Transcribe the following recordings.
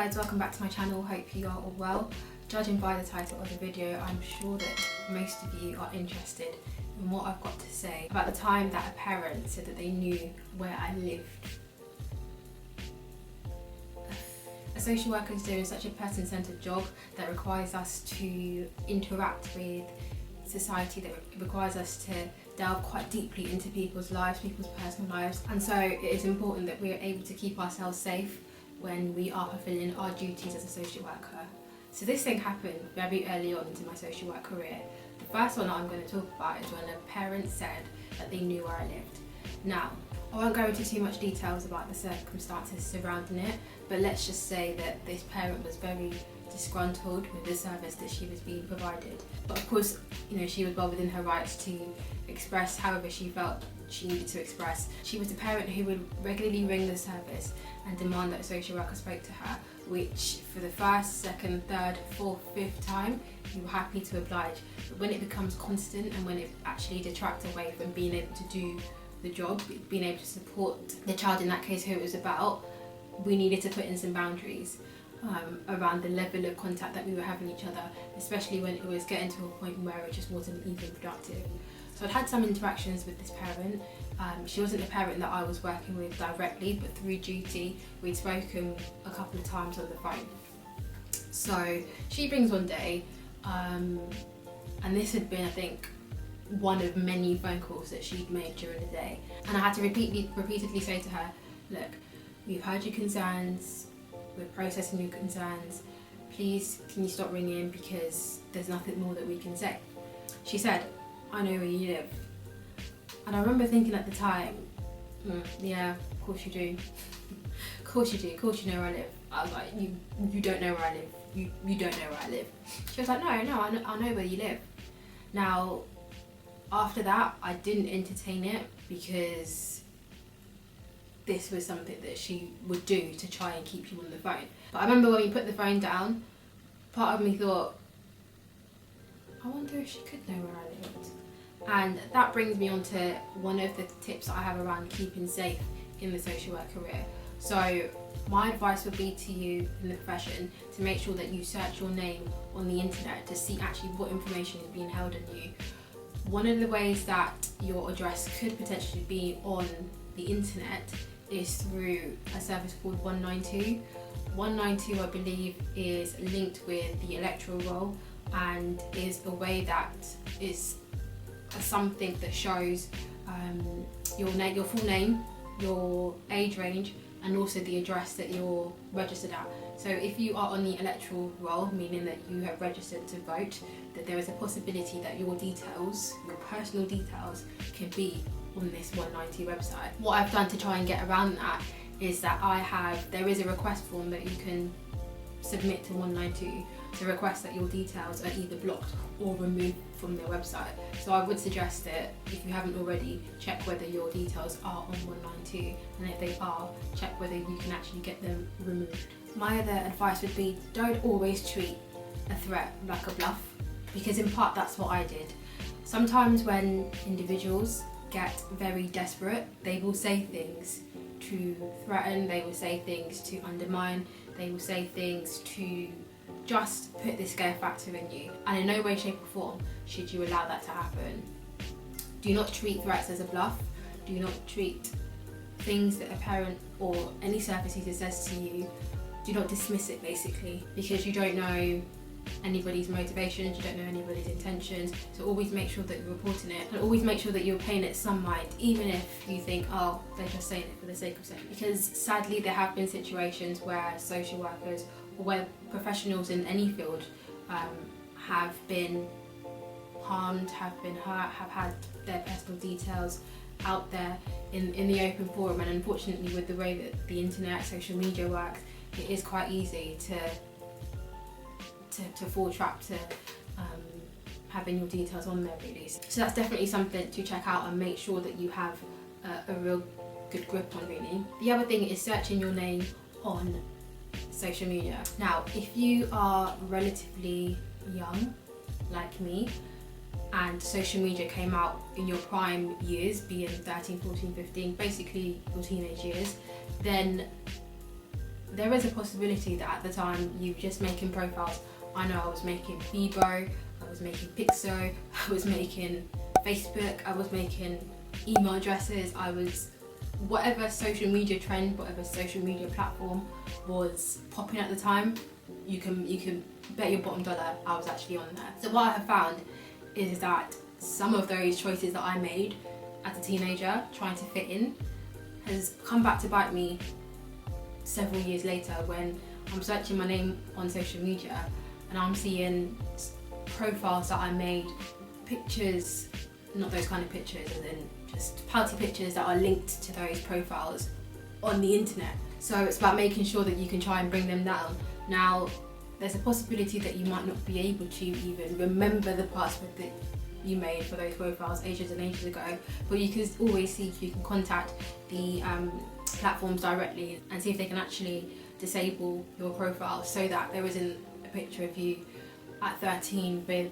guys, welcome back to my channel. Hope you are all well. Judging by the title of the video, I'm sure that most of you are interested in what I've got to say about the time that a parent said that they knew where I lived. A social worker is doing such a person-centred job that requires us to interact with society, that requires us to delve quite deeply into people's lives, people's personal lives, and so it is important that we are able to keep ourselves safe when we are fulfilling our duties as a social worker. So this thing happened very early on into my social work career. The first one that I'm going to talk about is when a parent said that they knew where I lived. Now, I won't go into too much details about the circumstances surrounding it, but let's just say that this parent was very disgruntled with the service that she was being provided. But of course, she was well within her rights to express however she felt she needed to express. She was the parent who would regularly ring the service and demand that a social worker spoke to her, which for the first, second, third, fourth, fifth time, you were happy to oblige. But when it becomes constant and when it actually detracts away from being able to do the job, being able to support the child, in that case who it was about, we needed to put in some boundaries around the level of contact that we were having each other, especially when it was getting to a point where it just wasn't even productive. So I'd had some interactions with this parent. She wasn't the parent that I was working with directly, but through duty we'd spoken a couple of times on the phone. So she brings one day, and this had been, I think, one of many phone calls that she'd made during the day, and I had to repeatedly say to her, look, we've heard your concerns, we're processing your concerns, please can you stop ringing because there's nothing more that we can say. She said, I know where you live. And I remember thinking at the time, yeah, of course you do. Of course you do, of course you know where I live. I was like, you don't know where I live. You don't know where I live. She was like, no, I know where you live. Now, after that, I didn't entertain it because this was something that she would do to try and keep you on the phone. But I remember when we put the phone down, part of me thought, I wonder if she could know where I lived. And that brings me on to one of the tips that I have around keeping safe in the social work career. So my advice would be to you in the profession to make sure that you search your name on the internet to see actually what information is being held on you. One of the ways that your address could potentially be on the internet is through a service called 192. 192, I believe, is linked with the electoral roll and is a way that is something that shows your full name, your age range, and also the address that you're registered at. So if you are on the electoral roll, meaning that you have registered to vote, that there is a possibility that your details, your personal details, can be on this 190 website. What I've done to try and get around that is that there is a request form that you can submit to 192 to request that your details are either blocked or removed from their website. So I would suggest that if you haven't already, check whether your details are on 192, and if they are, check whether you can actually get them removed. My other advice would be, don't always treat a threat like a bluff, because in part that's what I did. Sometimes when individuals get very desperate, they will say things to threaten, they will say things to undermine, they will say things to just put this scare factor in you, and in no way, shape or form should you allow that to happen. Do not treat threats as a bluff. Do not treat things that a parent or any service user says to you, do not dismiss it basically, because you don't know anybody's motivations, you don't know anybody's intentions. So always make sure that you're reporting it, and always make sure that you're paying it some mind, even if you think, oh, they're just saying it for the sake of saying it. Because sadly there have been situations where social workers or where professionals in any field have been harmed, have been hurt, have had their personal details out there in the open forum. And unfortunately, with the way that the internet, social media works, it is quite easy to fall trap to having your details on there, really. So that's definitely something to check out and make sure that you have a real good grip on, really. The other thing is searching your name on social media. Now, if you are relatively young, like me, and social media came out in your prime years, being 13, 14, 15, basically your teenage years, then there is a possibility that at the time you were just making profiles. I know I was making Bebo, I was making Pixo, I was making Facebook, I was making email addresses, I was whatever social media trend, whatever social media platform was popping at the time, you can bet your bottom dollar I was actually on there. So what I have found is that some of those choices that I made as a teenager trying to fit in has come back to bite me several years later when I'm searching my name on social media and I'm seeing profiles that I made, pictures, not those kind of pictures, and then just pouty pictures that are linked to those profiles on the internet. So it's about making sure that you can try and bring them down. Now, there's a possibility that you might not be able to even remember the password that you made for those profiles ages and ages ago, but you can always see if you can contact the platforms directly and see if they can actually disable your profile so that there isn't a picture of you at 13 with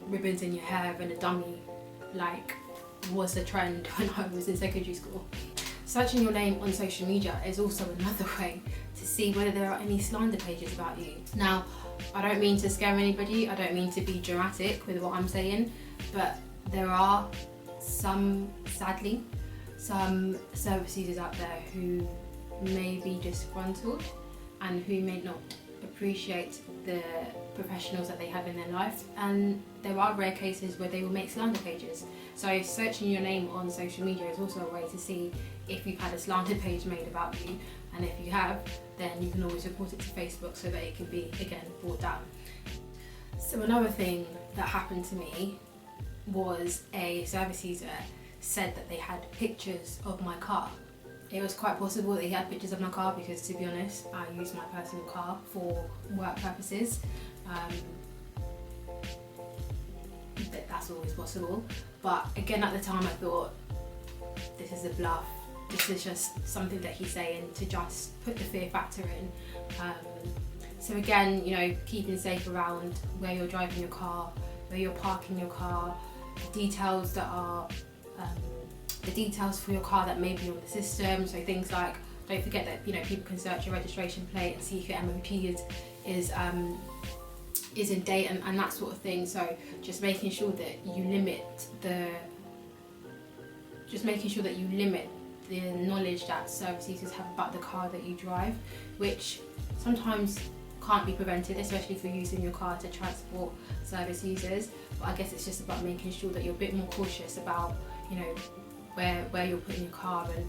ribbons in your hair and a dummy like was the trend when I was in secondary school. Searching your name on social media is also another way to see whether there are any slander pages about you. Now, I don't mean to scare anybody, I don't mean to be dramatic with what I'm saying, but there are sadly, some service users out there who may be disgruntled and who may not appreciate the professionals that they have in their life, and there are rare cases where they will make slander pages. So searching your name on social media is also a way to see if you've had a slander page made about you, and if you have, then you can always report it to Facebook so that it can be again brought down. So another thing that happened to me was a service user said that they had pictures of my car. It was quite possible that he had pictures of my car because, to be honest, I use my personal car for work purposes. That's always possible. But again, at the time I thought, this is a bluff. This is just something that he's saying to just put the fear factor in. So again, keeping safe around where you're driving your car, where you're parking your car, the details that are the details for your car that may be on the system. So things like, don't forget that people can search your registration plate and see if your MOT is in date and that sort of thing. So just making sure that you limit the knowledge that service users have about the car that you drive, which sometimes can't be prevented, especially if you're using your car to transport service users. But I guess it's just about making sure that you're a bit more cautious about where you're putting your car and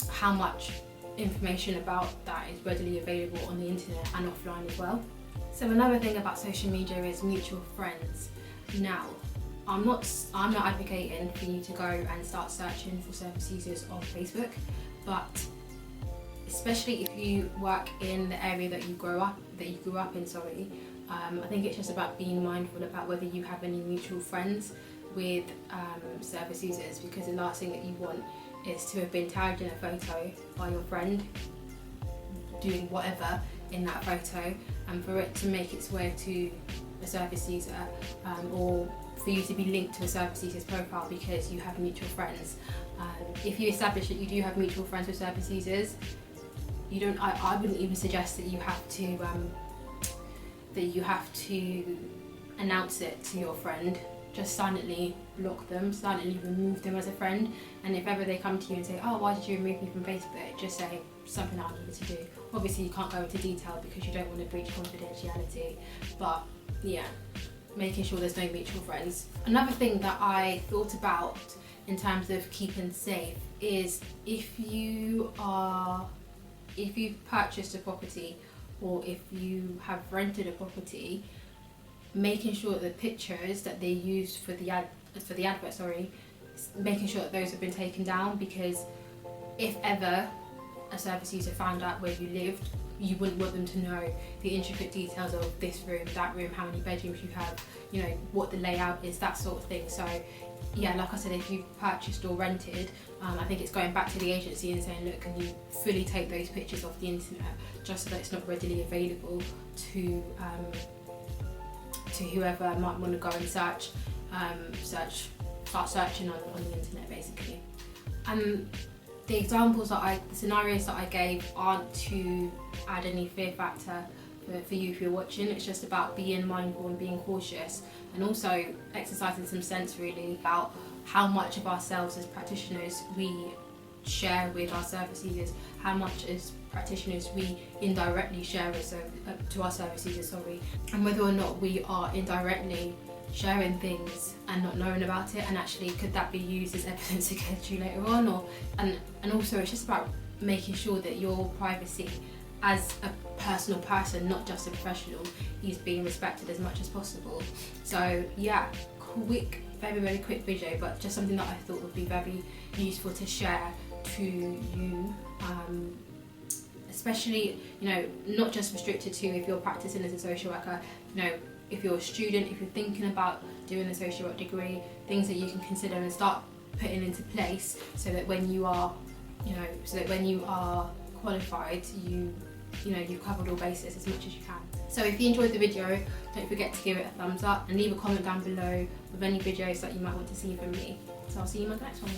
how much information about that is readily available on the internet and offline as well. So another thing about social media is mutual friends. Now, I'm not advocating for you to go and start searching for service users on Facebook, but especially if you work in the area that you grew up in, I think it's just about being mindful about whether you have any mutual friends with service users, because the last thing that you want is to have been tagged in a photo by your friend doing whatever in that photo, and for it to make its way to a service user, or for you to be linked to a service user's profile because you have mutual friends. If you establish that you do have mutual friends with service users, I wouldn't even suggest that you have to announce it to your friend. Just silently block them, silently remove them as a friend, and if ever they come to you and say, oh, why did you remove me from Facebook, just say something I needed to do. Obviously you can't go into detail because you don't want to breach confidentiality, but yeah, making sure there's no mutual friends. Another thing that I thought about in terms of keeping safe is if you've purchased a property or if you have rented a property, making sure that the pictures that they used for the advert, making sure that those have been taken down, because if ever a service user found out where you lived, you wouldn't want them to know the intricate details of this room, that room, how many bedrooms you have, what the layout is, that sort of thing. So yeah, like I said, if you've purchased or rented, I think it's going back to the agency and saying, look, can you fully take those pictures off the internet, just so that it's not readily available to whoever might want to go and start searching on the internet basically. the scenarios that I gave aren't to add any fear factor for you if you're watching. It's just about being mindful and being cautious, and also exercising some sense really about how much of ourselves as practitioners we share with our service users, how much as practitioners we indirectly share to our service users, and whether or not we are indirectly sharing things and not knowing about it, and actually could that be used as evidence against you later on, and also it's just about making sure that your privacy as a personal person, not just a professional, is being respected as much as possible. So yeah, very quick video, but just something that I thought would be very useful to share to you, especially, you know, not just restricted to if you're practicing as a social worker, you know, if you're a student, if you're thinking about doing a social work degree, things that you can consider and start putting into place so that when you are, qualified, you've covered all bases as much as you can. So if you enjoyed the video, don't forget to give it a thumbs up and leave a comment down below with any videos that you might want to see from me. So I'll see you in my next one.